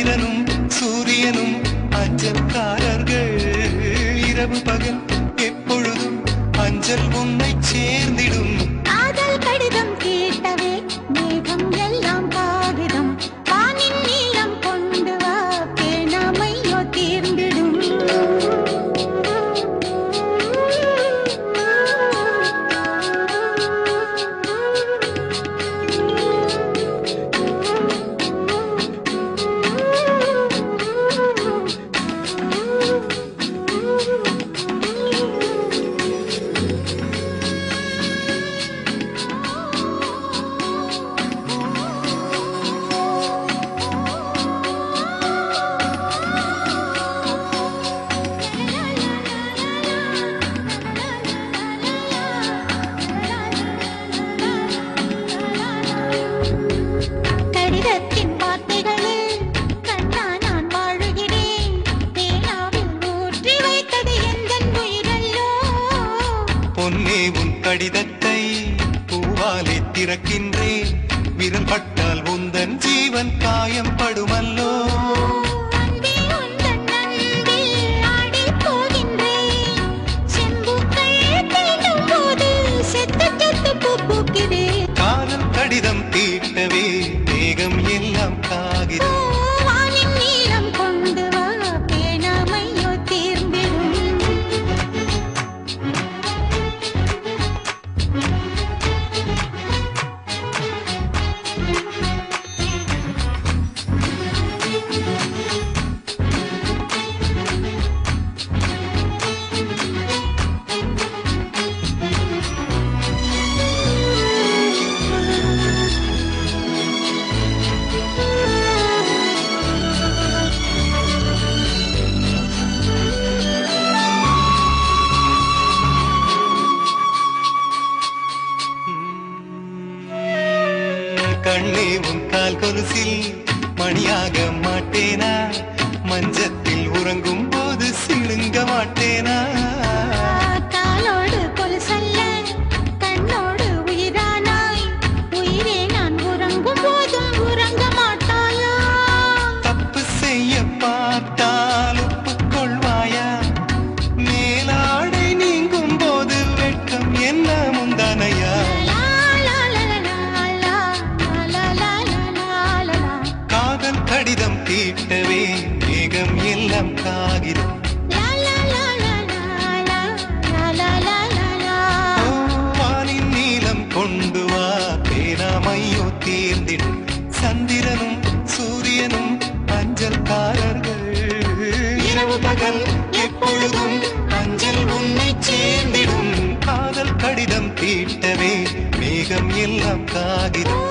சந்திரனும் சூரியனும் அஞ்சல்காரர்கள் இரவு பகல் எப்பொழுதும் அஞ்சல் உன்னை சேர்ந்திடும் காதல் கடிதம் கேட்டவே மேகம் எல்லாம் காகிதம் வானின் நீளம் கொண்டு வா பேணாமையோ தீர்ந்திடும் பொன்னே உன் கடிதத்தை பூவாலே திறக்கின்றேன் விரல் பட்டால் உந்தன் ஜீவன் காயம் படுமல்லோ காதல் கடிதம் தீட்டவே மேகம் எல்லாம் காகிதம் கண்ணே உன் கால் கொலுசில் மணியாக மாட்டேனா மஞ்சத்தில் உறங்கும் போது சிணுங்க மாட்டேனா காலோடு கொலுசல்ல கண்ணோடு உயிரானாய் உயிரே நான் உறங்கும் போதும் உறங்க மாட்டாயா தப்பு செய்ய பார்த்தால் ஒப்புக்கொள்வாயா மேலாடை நீங்கும் போது வெட்கம் என்ன முந்தானையா கடிதம் தீட்டவே மேகம் எல்லாம் காகிதம் வானின் நீளம் கொண்டு வா பேராமையோ தீர்ந்திடும் சந்திரனும் சூரியனும் அஞ்சல்காரர்கள் இரவு பகல் எப்பொழுதும் அஞ்சல் உன்னை சேர்ந்திடும் காதல் கடிதம் தீட்டவே மேகம் எல்லாம் காகிதம்